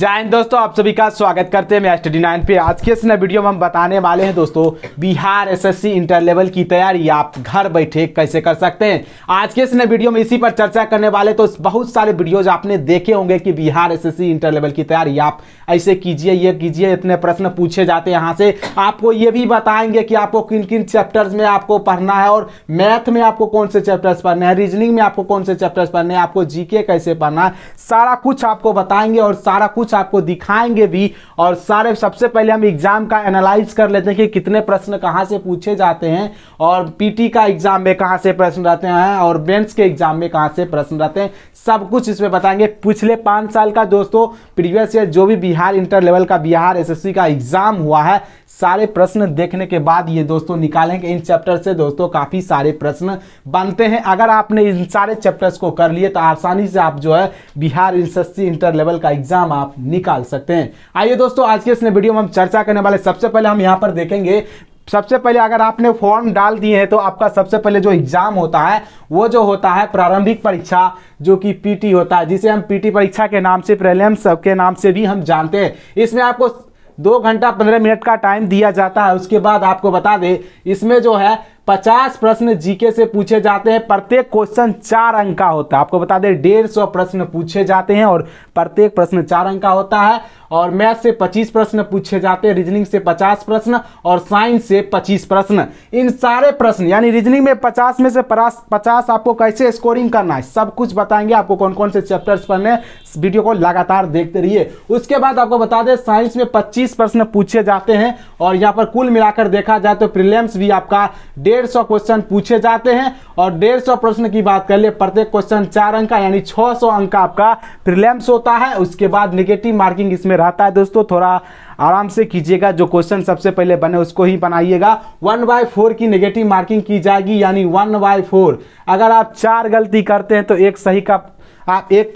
जय हिंद दोस्तों, आप सभी का स्वागत करते हैं मैं स्टडी 9 पे। आज के इस नए वीडियो में हम बताने वाले हैं दोस्तों बिहार एसएससी इंटर लेवल की तैयारी आप घर बैठे कैसे कर सकते हैं। आज के इस नए वीडियो में इसी पर चर्चा करने वाले। तो बहुत सारे वीडियोज आपने देखे होंगे कि बिहार एसएससी इंटर लेवल की तैयारी आप ऐसे कीजिए, ये कीजिए, इतने प्रश्न पूछे जाते हैं। यहाँ से आपको ये भी बताएंगे कि आपको किन किन चैप्टर्स में आपको पढ़ना है और मैथ में आपको कौन से चैप्टर्स पढ़ने हैं, रीजनिंग में आपको कौन से चैप्टर्स पढ़ने हैं, आपको जीके कैसे पढ़ना है, सारा कुछ आपको बताएंगे और सारा कुछ आपको दिखाएंगे भी। और सारे सबसे पहले हम एग्जाम का एनालाइज कर लेते हैं कि कितने प्रश्न कहां से पूछे जाते हैं और पीटी का एग्जाम में कहां से प्रश्न रहते हैं और मेंस के एग्जाम में कहां से प्रश्न रहते हैं, सब कुछ इसमें बताएंगे। पिछले 5 साल का दोस्तों प्रीवियस ईयर जो भी बिहार इंटर लेवल का बिहार एसएससी का एग्जाम हुआ है, सारे प्रश्न देखने के बाद ये दोस्तों निकालेंगे। इन चैप्टर से दोस्तों काफी सारे प्रश्न बनते हैं। अगर आपने इन सारे चैप्टर्स को कर लिए तो आसानी से आप जो है बिहार एसएससी इंटर लेवल का एग्जाम आप निकाल सकते हैं। आइए दोस्तों, आज के इस वीडियो में हम चर्चा करने वाले, सबसे पहले हम यहाँ पर देखेंगे। सबसे पहले अगर आपने फॉर्म डाल दिए हैं तो आपका सबसे पहले जो एग्जाम होता है वो जो होता है प्रारंभिक परीक्षा, जो कि पीटी होता है, जिसे हम पीटी परीक्षा के नाम से, प्रीलिम्स के नाम से भी हम जानते हैं। इसमें आपको 2 घंटा 15 मिनट का टाइम दिया जाता है। उसके बाद आपको बता दें इसमें जो है 50 प्रश्न जीके से पूछे जाते हैं। प्रत्येक क्वेश्चन 4 अंक का होता है। आपको बता दें 150 प्रश्न पूछे जाते हैं और प्रत्येक प्रश्न 4 अंक का होता है। और मैथ से 25 प्रश्न पूछे जाते हैं, रीजनिंग से 50 प्रश्न और साइंस से 25 प्रश्न। इन सारे प्रश्न यानी रीजनिंग में 50 में से 50 आपको कैसे स्कोरिंग करना है सब कुछ बताएंगे। आपको कौन कौन से चैप्टर्स पढ़ने, इस वीडियो को लगातार देखते रहिए। उसके बाद आपको बता दें साइंस में 25 प्रश्न पूछे जाते हैं और यहाँ पर कुल मिलाकर देखा जाए तो प्रीलिम्स भी आपका 150 क्वेश्चन पूछे जाते हैं। और 150 प्रश्न की बात कर ले, प्रत्येक क्वेश्चन 4 अंक का यानी 600 अंक का आपका प्रीलिम्स होता है। उसके बाद नेगेटिव मार्किंग इसमें रहता है दोस्तों, थोड़ा आराम से कीजिएगा। जो क्वेश्चन सबसे पहले बने उसको ही बनाइएगा। 1/4 की नेगेटिव मार्किंग की जाएगी यानी 1/4। अगर आप 4 गलती करते हैं तो एक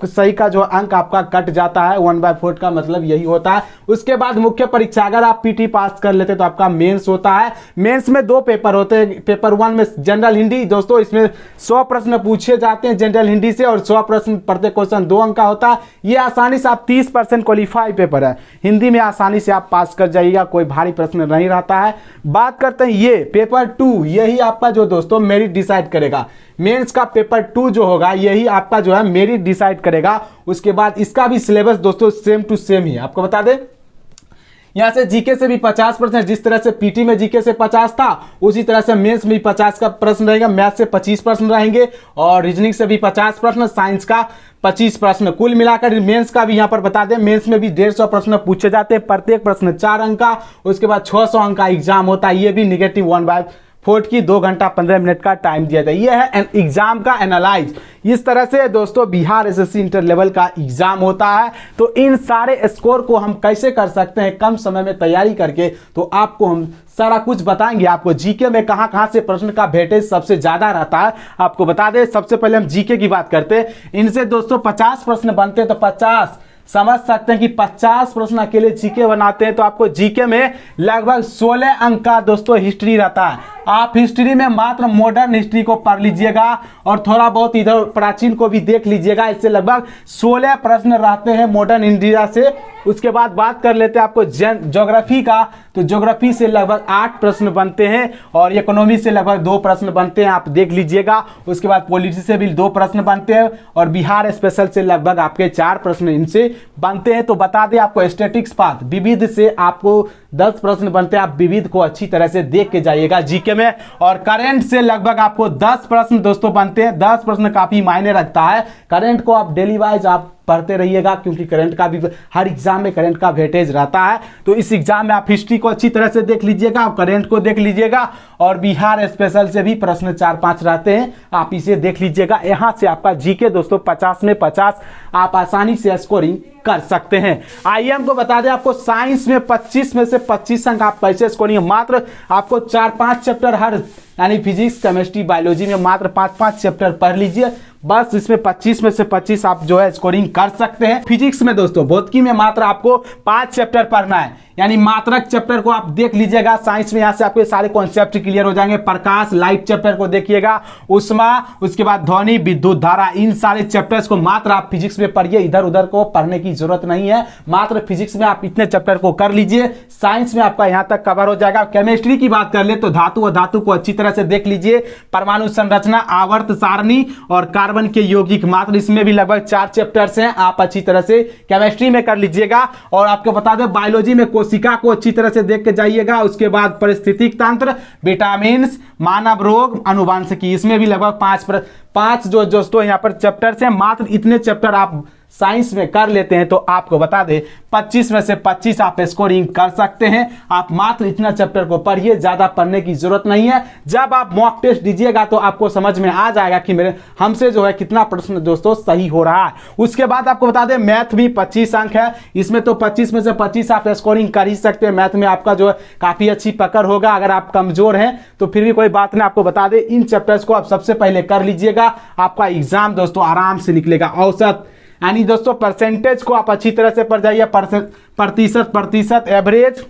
सही का जो अंक आपका कट जाता है। 1/4 का मतलब यही होता है। उसके बाद मुख्य परीक्षा, अगर आप पीटी पास कर लेते तो आपका मेंस होता है। मेंस में 2 पेपर होते हैं। पेपर 1 में जनरल हिंदी दोस्तों, इसमें 100 प्रश्न पूछे जाते हैं जनरल हिंदी से और 100 प्रश्न, प्रत्येक क्वेश्चन 2 अंक का होता है। ये आसानी से आप 30% क्वालिफाई पेपर है, हिंदी में आसानी से आप पास कर जाइएगा, कोई भारी प्रश्न नहीं रहता है। बात करते हैं ये पेपर 2, यही आपका जो दोस्तों मेरिट डिसाइड करेगा। मेंस का पेपर 2 जो होगा यही आपका जो है मेरिट डिसाइड करेगा। उसके बाद इसका भी सिलेबस दोस्तों सेम टू सेम ही आपको बता दें। यहां से जीके से भी 50%, जिस तरह से पीटी में जीके से 50 था उसी तरह से मेंस में भी 50 का प्रश्न रहेगा। मैथ से 25 प्रश्न रहेंगे और रीजनिंग से भी 50 प्रश्न, साइंस का 25 प्रश्न। कुल मिलाकर मेंस का भी यहां पर बता दें, मेंस में भी 150 प्रश्न पूछे जाते हैं, प्रत्येक प्रश्न 4 अंक का। उसके बाद 600 अंक का एग्जाम होता है। ये भी नेगेटिव 1/4 की 2 घंटा 15 मिनट का टाइम दिया जाए। ये है एग्जाम का एनालाइज। इस तरह से दोस्तों बिहार एसएससी इंटर लेवल का एग्जाम होता है। तो इन सारे स्कोर को हम कैसे कर सकते हैं कम समय में तैयारी करके, तो आपको हम सारा कुछ बताएंगे। आपको जीके में कहां से प्रश्न का वेटेज सबसे ज्यादा रहता है आपको बता दें। सबसे पहले हम जीके की बात करते हैं। इनसे दोस्तों 50 प्रश्न बनते हैं तो 50 समझ सकते हैं कि 50 प्रश्न अकेले जीके बनाते हैं तो आपको जीके में लगभग 16 अंक का दोस्तों हिस्ट्री रहता है। आप हिस्ट्री में मात्र मॉडर्न हिस्ट्री को पढ़ लीजिएगा और थोड़ा बहुत इधर प्राचीन को भी देख लीजिएगा। इससे लगभग 16 प्रश्न रहते हैं मॉडर्न इंडिया से। उसके बाद बात कर लेते हैं आपको ज्योग्राफी का, तो ज्योग्राफी से लगभग 8 प्रश्न बनते हैं और इकोनॉमी से लगभग 2 प्रश्न बनते हैं, आप देख लीजिएगा। उसके बाद पॉलिटी से भी 2 प्रश्न बनते हैं और बिहार स्पेशल से लगभग आपके 4 प्रश्न इनसे बनते हैं। तो बता दें आपको स्टैटिक्स पाथ विविध से आपको 10 प्रश्न बनते हैं। आप विविध को अच्छी तरह से देख के जाइएगा जीके में। और करंट से लगभग आपको 10 प्रश्न दोस्तों बनते हैं। 10 प्रश्न काफी मायने रखता है। करंट को आप डेली वाइज आप पढ़ते रहिएगा क्योंकि करंट का भी हर एग्जाम में करंट का वेटेज रहता है। तो इस एग्जाम में आप हिस्ट्री को अच्छी तरह से देख लीजिएगा, करंट को देख लीजिएगा और बिहार स्पेशल से भी प्रश्न 4-5 रहते हैं, आप इसे देख लीजिएगा। यहां से आपका जीके दोस्तों 50 में 50 आप आसानी से स्कोरिंग कर सकते हैं। आइए हमको बता दें, आपको साइंस में 25 में से 25 अंक आप कैसे स्कोरिंग, मात्र आपको 4-5 चैप्टर हर यानी फिजिक्स, केमिस्ट्री, बायोलॉजी में मात्र 5-5 चैप्टर पढ़ लीजिए, बस इसमें 25 में से 25 आप जो है स्कोरिंग कर सकते हैं। फिजिक्स में दोस्तों भौतिकी में मात्र आपको 5 चैप्टर पढ़ना है। यानी मात्रक चैप्टर को आप देख लीजिएगा। साइंस में यहाँ से आपके सारे कॉन्सेप्ट क्लियर हो जाएंगे। प्रकाश लाइट चैप्टर को देखिएगा, उष्मा, उसके बाद ध्वनि, विद्युत धारा, इन सारे चैप्टर्स को मात्र आप फिजिक्स में पढ़िए, इधर उधर को पढ़ने की जरूरत नहीं है। मात्र फिजिक्स में आप इतने चैप्टर को कर लीजिए, साइंस में आपका यहां तक कवर हो जाएगा। केमिस्ट्री की बात कर ले तो धातु और धातु को अच्छी तरह से देख लीजिए, परमाणु संरचना, आवर्त सारणी और कार्बन के यौगिक, मात्र इसमें भी लगभग 4 चैप्टर्स हैं, आप अच्छी तरह से केमिस्ट्री में कर लीजिएगा। और आपको बता दें बायोलॉजी में कोशिका को अच्छी तरह से देख के जाइएगा। उसके बाद परिस्थितिक तंत्र, विटामिन, मानव रोग, अनुवांशिकी, इसमें भी लगभग 5 जो दोस्तों यहाँ पर चैप्टर्स हैं। मात्र इतने चैप्टर आप साइंस में कर लेते हैं तो आपको बता दें 25 में से 25 आप स्कोरिंग कर सकते हैं। आप मात्र इतना चैप्टर को पढ़िए, ज्यादा पढ़ने की जरूरत नहीं है। जब आप मॉक टेस्ट दीजिएगा तो आपको समझ में आ जाएगा कि मेरे हमसे जो है कितना प्रश्न दोस्तों सही हो रहा है। उसके बाद आपको बता दें मैथ भी 25 अंक है, इसमें तो 25 में से 25 आप स्कोरिंग कर ही सकते हैं। मैथ में आपका जो है काफी अच्छी पकड़ होगा। अगर आप कमजोर हैं तो फिर भी कोई बात नहीं, आपको बता दें इन चैप्टर्स को आप सबसे पहले कर लीजिएगा, आपका एग्जाम दोस्तों आराम से निकलेगा। औसत यानी दोस्तों परसेंटेज को आप अच्छी तरह से पढ़ जाइए, प्रतिशत एवरेज,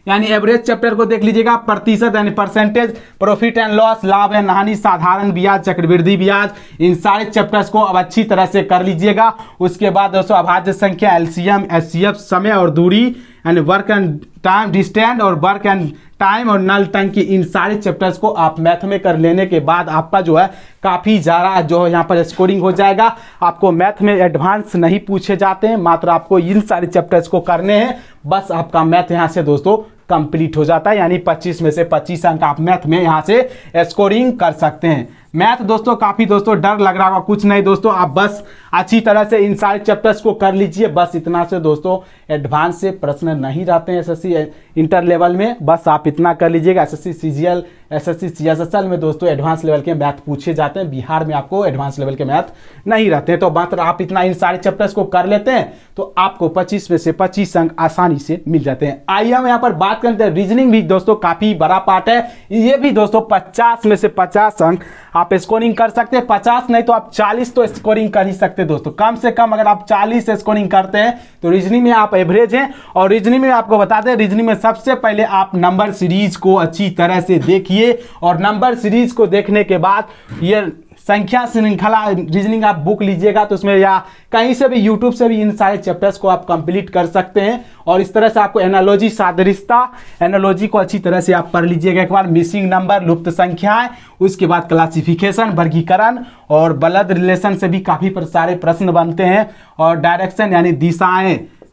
यानी एवरेज चैप्टर को देख लीजिएगा, प्रतिशत यानी परसेंटेज, प्रॉफिट एंड लॉस, लाभ एंड हानि, साधारण ब्याज, चक्रवृद्धि ब्याज, इन सारे चैप्टर्स को अब अच्छी तरह से कर लीजिएगा। उसके बाद दोस्तों अभाज्य संख्या, एलसीएम, एचसीएफ, समय और दूरी, यानी वर्क एंड टाइम, डिस्टेंस और वर्क एंड टाइम और नल टंकी, इन सारे चैप्टर्स को आप मैथ में कर लेने के बाद आपका जो है काफ़ी ज़्यादा जो है यहाँ पर स्कोरिंग हो जाएगा। आपको मैथ में एडवांस नहीं पूछे जाते हैं, मात्र आपको इन सारे चैप्टर्स को करने हैं, बस आपका मैथ यहाँ से दोस्तों कंप्लीट हो जाता है। यानी 25 में से 25 अंक आप मैथ में यहाँ से स्कोरिंग कर सकते हैं। मैथ दोस्तों काफ़ी दोस्तों डर लग रहा होगा, कुछ नहीं दोस्तों, आप बस अच्छी तरह से इन सारे चैप्टर्स को कर लीजिए। बस इतना से दोस्तों एडवांस से प्रश्न नहीं रहते हैं एसएससी इंटर लेवल में, बस आप इतना कर लीजिएगा। एसएससी सीजीएल, एसएससी सीएसएसएल में दोस्तों एडवांस लेवल के मैथ पूछे जाते हैं, बिहार में आपको एडवांस लेवल के मैथ नहीं रहते हैं। तो मात्र आप इतना इन सारे चैप्टर्स को कर लेते हैं तो आपको 25 में से 25 अंक आसानी से मिल जाते हैं। आइए हम यहाँ पर बात करते हैं, रीजनिंग भी दोस्तों काफ़ी बड़ा पार्ट है, ये भी दोस्तों 50 में से 50 अंक आप स्कोरिंग कर सकते हैं। 50 नहीं तो आप 40 तो स्कोरिंग कर ही सकते हैं दोस्तों, कम से कम अगर आप 40 स्कोरिंग करते हैं तो रीजनिंग में आप एवरेज हैं। और रीजनिंग में आपको बता दें, रीजनिंग में सबसे पहले आप नंबर सीरीज को अच्छी तरह से देखिए, और नंबर सीरीज को देखने के बाद ये संख्या श्रृंखला रीजनिंग आप बुक लीजिएगा तो उसमें या कहीं से भी यूट्यूब से भी इन सारे चैप्टर्स को आप कंप्लीट कर सकते हैं। और इस तरह से आपको एनालॉजी, सादृश्यता, एनालॉजी को अच्छी तरह से आप पढ़ लीजिएगा एक बार, मिसिंग नंबर, लुप्त संख्याएं, उसके बाद क्लासिफिकेशन, वर्गीकरण और ब्लड रिलेशन से भी काफ़ी सारे प्रश्न बनते हैं। और डायरेक्शन यानी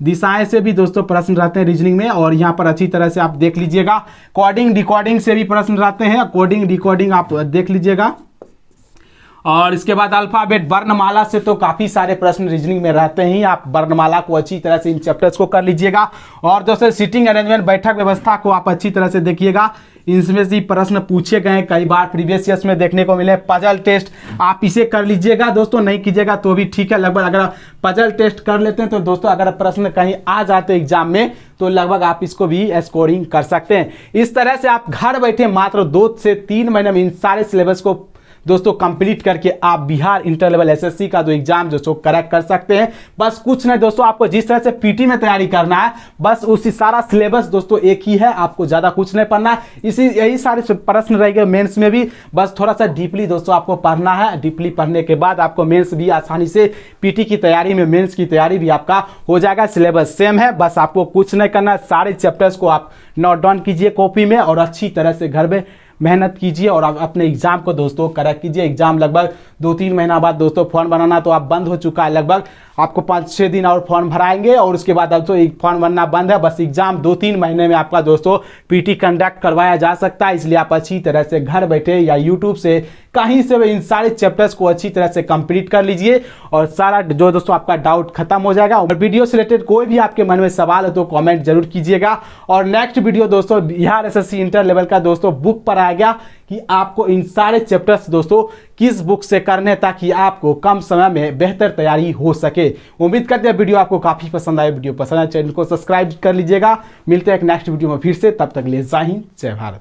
दिशाएं से भी दोस्तों प्रश्न रहते हैं रीजनिंग में, और यहाँ पर अच्छी तरह से आप देख लीजिएगा। कोडिंग डिकोडिंग से भी प्रश्न रहते हैं, कोडिंग डिकोडिंग आप देख लीजिएगा। और इसके बाद अल्फाबेट, वर्णमाला से तो काफ़ी सारे प्रश्न रीजनिंग में रहते हैं, आप वर्णमाला को अच्छी तरह से इन चैप्टर्स को कर लीजिएगा। और दोस्तों सीटिंग अरेंजमेंट, बैठक व्यवस्था को आप अच्छी तरह से देखिएगा, इनमें से प्रश्न पूछे गए कई बार प्रीवियस ईयर्स में देखने को मिले। पजल टेस्ट आप इसे कर लीजिएगा दोस्तों, नहीं कीजिएगा तो भी ठीक है। लगभग अगर पजल टेस्ट कर लेते हैं तो दोस्तों अगर प्रश्न कहीं आ जाते एग्जाम में तो लगभग आप इसको भी स्कोरिंग कर सकते हैं। इस तरह से आप घर बैठे मात्र 2 से 3 महीने में इन सारे सिलेबस को दोस्तों कंप्लीट करके आप बिहार इंटर लेवल एसएससी का जो एग्जाम दोस्तों करेक्ट कर सकते हैं। बस कुछ नहीं दोस्तों, आपको जिस तरह से पीटी में तैयारी करना है बस उसी सारा सिलेबस दोस्तों एक ही है, आपको ज़्यादा कुछ नहीं पढ़ना है। यही सारे प्रश्न रहेंगे मेंस में भी, बस थोड़ा सा डीपली दोस्तों आपको पढ़ना है। डीपली पढ़ने के बाद आपको मेंस भी आसानी से, पीटी की तैयारी में मेंस की तैयारी भी आपका हो जाएगा। सिलेबस सेम है, बस आपको कुछ नहीं करना है, सारे चैप्टर्स को आप नोट डाउन कीजिए कॉपी में और अच्छी तरह से घर में मेहनत कीजिए और अपने एग्जाम को दोस्तों करेक्ट कीजिए। एग्जाम लगभग 2-3 महीना बाद दोस्तों फॉर्म बनाना तो आप बंद हो चुका है, लगभग आपको 5-6 दिन और फॉर्म भराएंगे और उसके बाद अब तो एक फॉर्म बनना बंद है। बस एग्जाम 2-3 महीने में आपका दोस्तों पीटी कंडक्ट करवाया जा सकता है, इसलिए आप अच्छी तरह से घर बैठे या यूट्यूब से कहीं से भी इन सारे चैप्टर्स को अच्छी तरह से कंप्लीट कर लीजिए और सारा जो दोस्तों आपका डाउट खत्म हो जाएगा। और वीडियो से रिलेटेड कोई भी आपके मन में सवाल है तो कमेंट जरूर कीजिएगा। और नेक्स्ट वीडियो दोस्तों बिहार एसएससी इंटर लेवल का दोस्तों बुक पर आएगा कि आपको इन सारे चैप्टर्स दोस्तों किस बुक से करने ताकि आपको कम समय में बेहतर तैयारी हो सके। उम्मीद करते हैं वीडियो आपको काफी पसंद आए। वीडियो पसंद आए चैनल को सब्सक्राइब कर लीजिएगा। मिलते हैं एक नेक्स्ट वीडियो में फिर से, तब तक के लिए जय हिंद जय भारत।